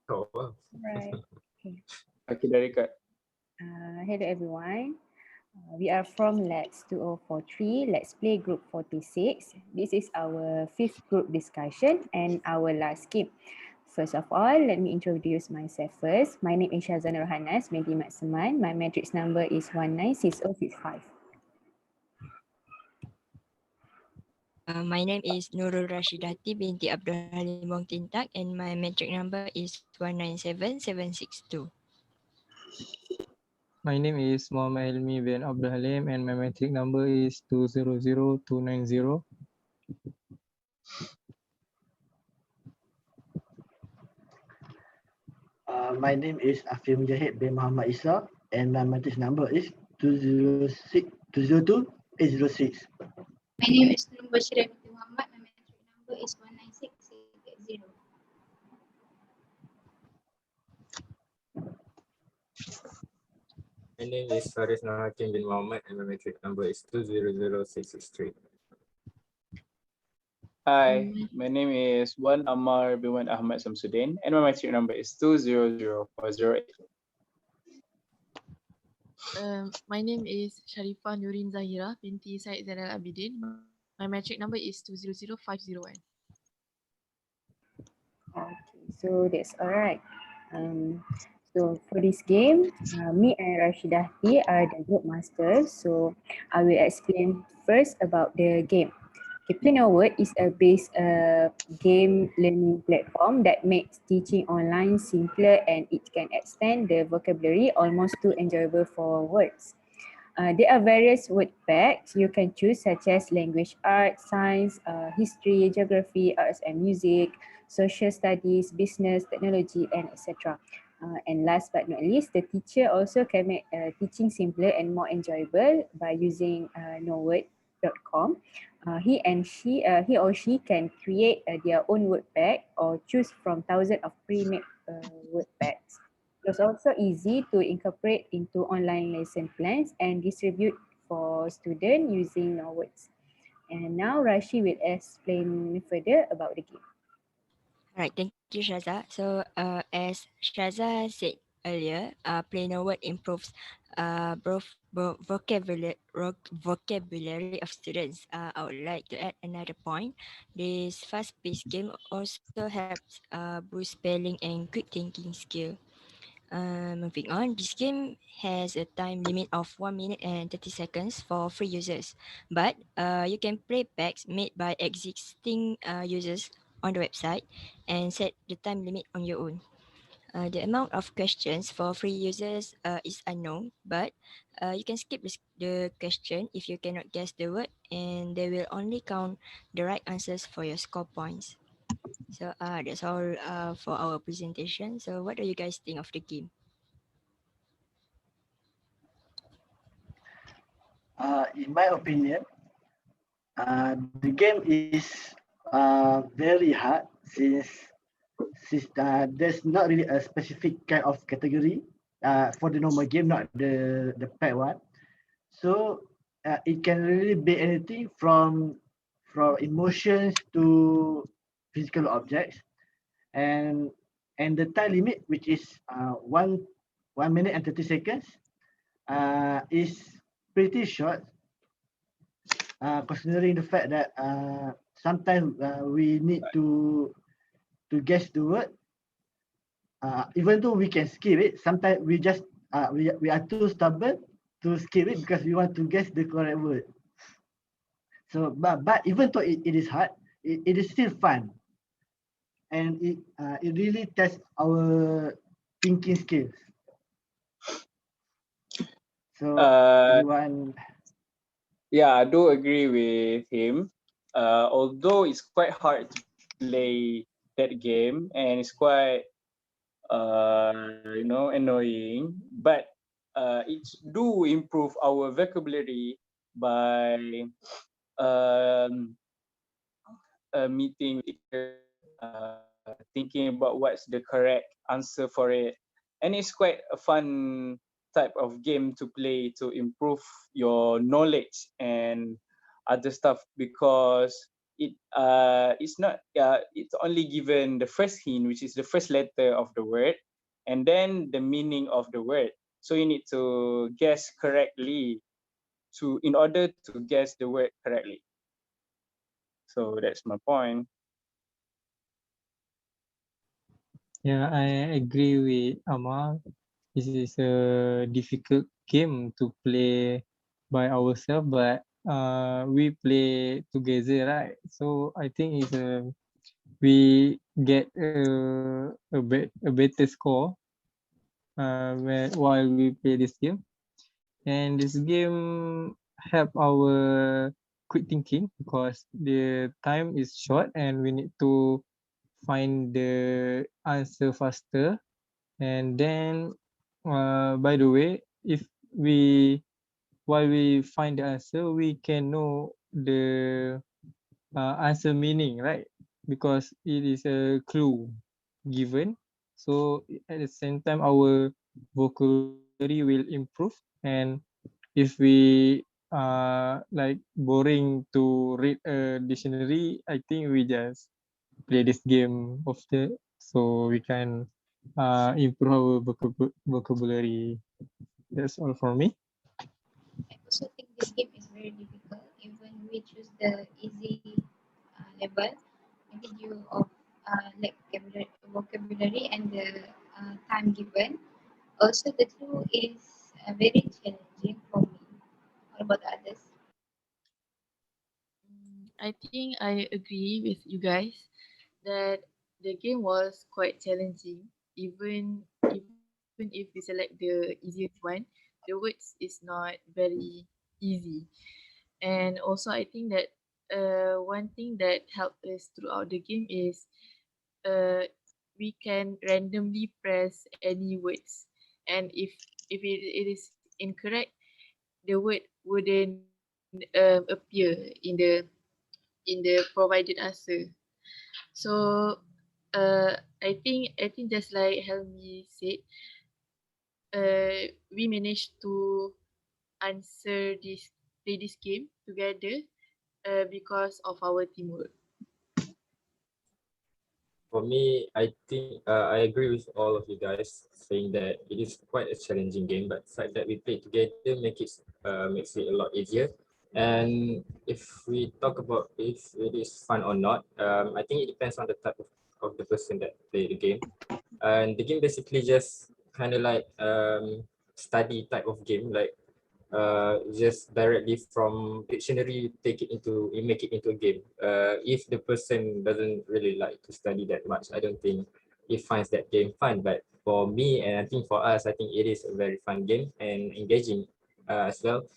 Oh, wow. Right. Okay. Okay, dah record. Hello everyone. We are from Let's 2043. Let's play group 46. This is our fifth group discussion and our last game. First of all, let me introduce myself first. My name is Shazana Rohanas binti Mat Seman. My matrix number is 196065. My name is Nurul Rashidati binti Abdul Halim Wong Tintak and my metric number is 197762. My name is Muhammad Helmi bin Abdul Halim and my matric number is 200290. My name is Afif Mujahid bin Muhammad Isa and my matrix number is 202-806. My name is Nur Bashir binti Muhammad. My metric number is 196680. My name is Faris Nahakim bin Muhammad and my metric number is 200663. Hi, my name is Wan Ammar bin Wan Ahmad Samsudin and my matric number is 200408. My name is Sharifah Nurin Zahira binti Said Zainal Abidin. My metric number is 200501. Okay, so that's all right. So for this game, me and Rashidati are the group masters. So I will explain first about the game. Okay, Play No Word is a game learning platform that makes teaching online simpler and it can extend the vocabulary almost too enjoyable for words. There are various word packs you can choose such as language arts, science, history, geography, arts and music, social studies, business, technology, and etc. And last but not least, the teacher also can make teaching simpler and more enjoyable by using knowword.com. He or she can create their own word pack or choose from thousands of pre-made word packs. It's also easy to incorporate into online lesson plans and distribute for students using Knowwords. And now Rashi will explain further about the game. Alright, thank you Shaza. So as Shaza said earlier, Play No Word improves vocabulary of students. I would like to add another point. This fast-paced game also helps boost spelling and quick thinking skill. Moving on, this game has a time limit of 1 minute and 30 seconds for free users, but you can play packs made by existing users on the website and set the time limit on your own. The amount of questions for free users is unknown, but you can skip the question if you cannot guess the word, and they will only count the right answers for your score points. So that's all for our presentation. So what do you guys think of the game? In my opinion, the game is very hard since there's not really a specific kind of category for the normal game, not the pack one. So it can really be anything from emotions to physical objects, and the time limit, which is 1 minute and 30 seconds, is pretty short, considering the fact that sometimes we need to guess the word. Even though we can skip it, sometimes we are too stubborn to skip it because we want to guess the correct word. So, but even though it is hard, it is still fun, and it really tests our thinking skills. So, everyone, Yeah, I do agree with him. Although it's quite hard to play that game and it's quite annoying, but it do improve our vocabulary by um, meeting teacher, thinking about what's the correct answer for it, and it's quite a fun type of game to play to improve your knowledge and other stuff, because it's not it's only given the first hint, which is the first letter of the word, and then the meaning of the word. So you need to guess correctly in order to guess the word correctly. So that's my point. Yeah, I agree with Amal. This is a difficult game to play by ourselves, but we play together, right? So I think we get a better score while we play this game. And this game help our quick thinking because the time is short and we need to find the answer faster. And then, by the way, if we while we find the answer, we can know the answer meaning, right? Because it is a clue given. So at the same time, our vocabulary will improve. And if we like boring to read a dictionary, I think we just play this game often so we can improve our vocabulary. That's all for me. I also think this game is very difficult. Even we choose the easy level, maybe due of lack vocabulary and the time given. Also, the clue is very challenging for me. What about the others? I think I agree with you guys that the game was quite challenging. Even if we select the easiest one, the words is not very easy. And also, I think that one thing that helped us throughout the game is we can randomly press any words, and if it is incorrect, the word wouldn't appear in the provided answer. So I think just like Helmi said, we managed to answer this play this game together because of our teamwork. For me, I think I agree with all of you guys saying that it is quite a challenging game, but the fact that we play together makes it a lot easier. And if we talk about if it is fun or not, I think it depends on the type of the person that play the game. And the game basically just kind of like study type of game, like just directly from dictionary make it into a game. If the person doesn't really like to study that much, I don't think he finds that game fun. But for me, and I think for us, I think it is a very fun game and engaging as well.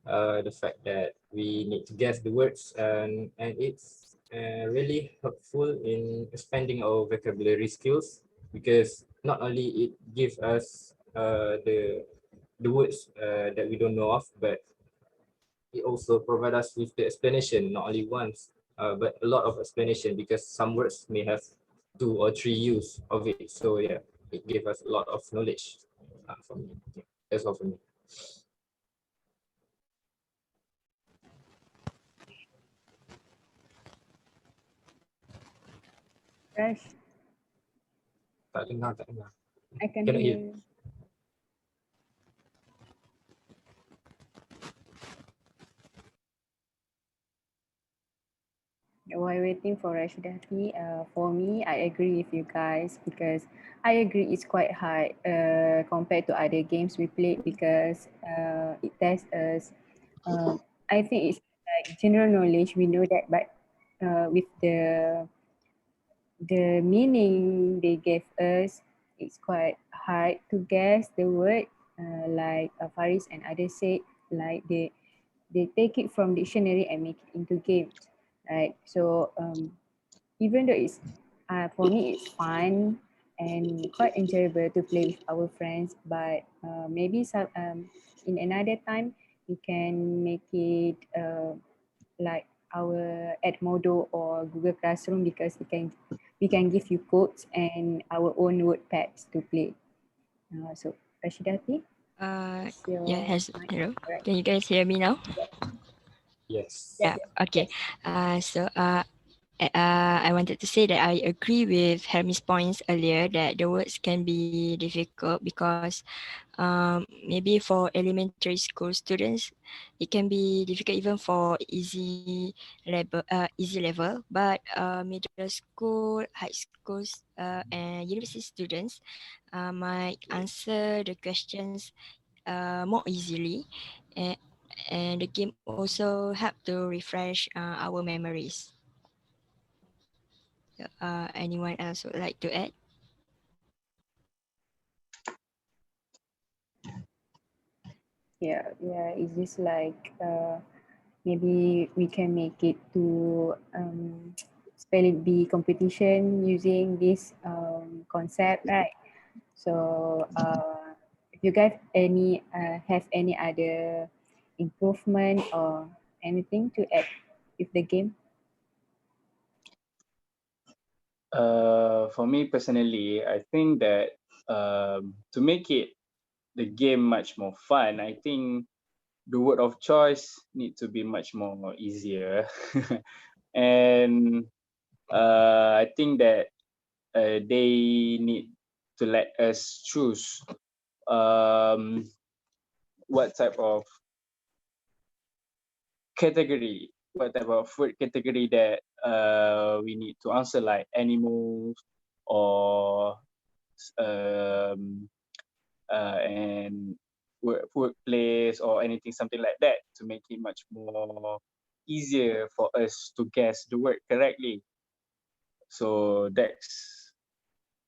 The fact that we need to guess the words, and it's really helpful in expanding our vocabulary skills, because not only it gives us the words that we don't know of, but it also provide us with the explanation, not only once, but a lot of explanation, because some words may have 2 or 3 use of it. So yeah, it gave us a lot of knowledge for me. Yeah, that's all for me. Rush, Tak dengar. I can Cannot hear hear. you. While waiting for Rashidati, for me, I agree with you guys because I agree it's quite hard compared to other games we played because it tests us. I think it's like general knowledge, we know that, but with the meaning they gave us, it's quite hard to guess the word. Like Faris and others said, like they take it from dictionary and make it into games, right? So even though it's for me it's fun and quite enjoyable to play with our friends, but maybe some in another time we can make it like our Edmodo or Google Classroom, because we can give you codes and our own word pads to play. So Rashidati, Uh, it's your yeah, mic. hello. Alright. Can you guys hear me now? Yes. Yeah. Okay. I wanted to say that I agree with Hermes' points earlier that the words can be difficult because maybe for elementary school students, it can be difficult even for easy level. But middle school, high schools, and university students might answer the questions more easily, and, and the game also help to refresh our memories. Anyone else would like to add? Yeah. Is this like maybe we can make it to spelling bee competition using this concept, right? So if you guys have any other improvement or anything to add with the game? For me personally, I think that to make it the game much more fun, I think the word of choice need to be much more easier. And I think that they need to let us choose um, what type of category, what type of food category that we need to answer, like animals or um, and workplace or anything, something like that, to make it much more easier for us to guess the word correctly. So that's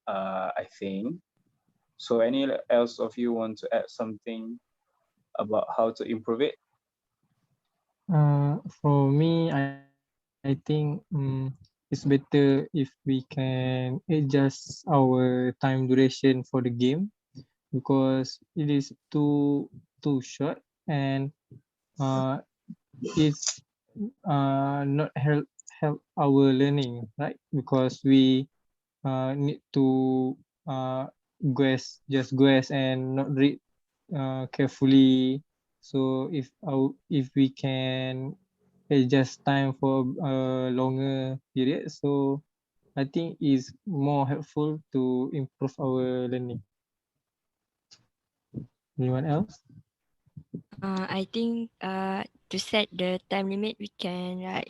I think. So any else of you want to add something about how to improve it? For me, I think it's better if we can adjust our time duration for the game because it is too short and uh, it's not help our learning, right? Because we need to guess and not read carefully. So if we can adjust time for a longer period, so I think is more helpful to improve our learning. Anyone else? I think to set the time limit, we can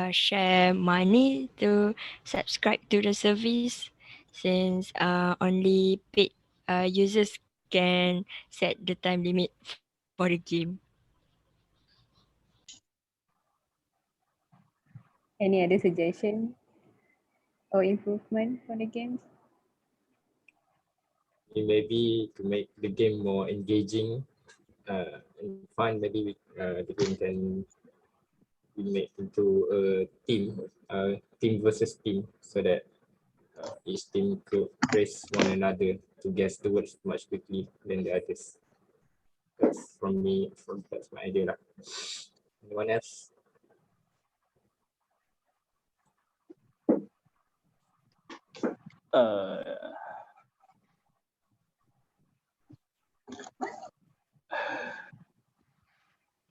share money to subscribe to the service, since only paid users can set the time limit for the game. Any other suggestion or improvement for the games? Maybe to make the game more engaging and fun, maybe the game can be made into a team versus team, so that each team could praise one another to guess the words much quickly than the others. That's my idea lah. Anyone else? Uh,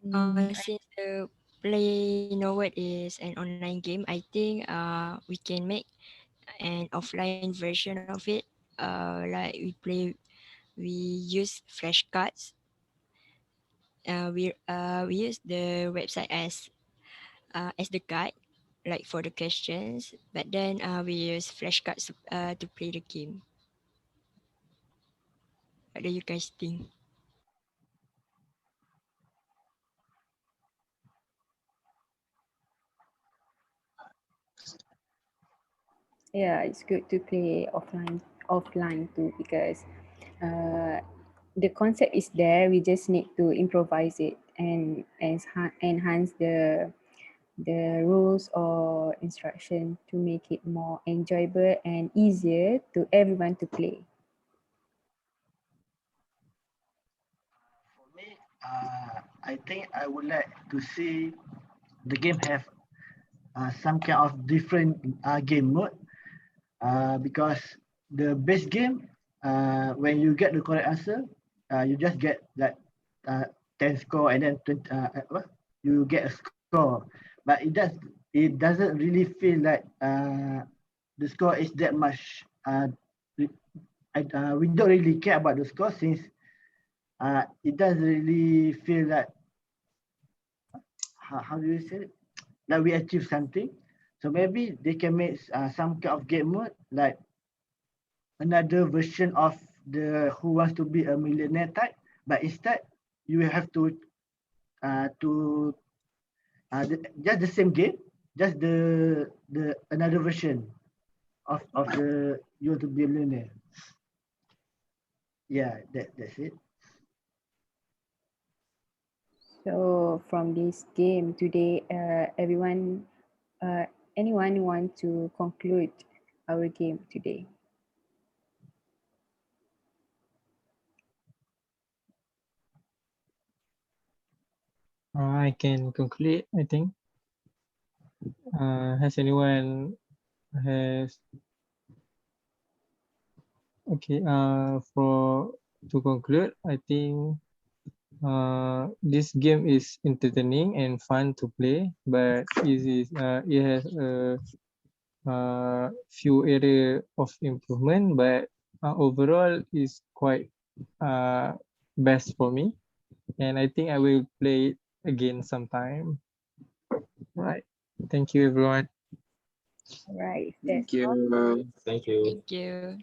Since the Play No Word is an online game, I think we can make an offline version of it. Like we use flashcards. We use the website as the guide, like for the questions. But then we use flashcards to play the game. What do you guys think? Yeah, it's good to play offline too because uh, the concept is there. We just need to improvise it and enhance the rules or instruction to make it more enjoyable and easier to everyone to play. For me, I think I would like to see the game have some kind of different game mode because the base game, when you get the correct answer, you just get like uh, 10 score and then 20, you get a score, but it doesn't really feel like the score is that much. We don't really care about the score since it doesn't really feel like how do you say it? Like we achieve something. So maybe they can make some kind of game mode like another version of the Who Wants to Be a Millionaire type, but instead you have to just the same game, just the another version of the You Want to Be a Millionaire. Yeah, that's it. So from this game today, anyone want to conclude our game today? I can conclude, I think. Has anyone has okay, to conclude, I think this game is entertaining and fun to play, but it has a few area of improvement, but overall is quite best for me, and I think I will play it again sometime. Right. Thank you, everyone. All right, Thank that's all. you. Thank you. Thank you.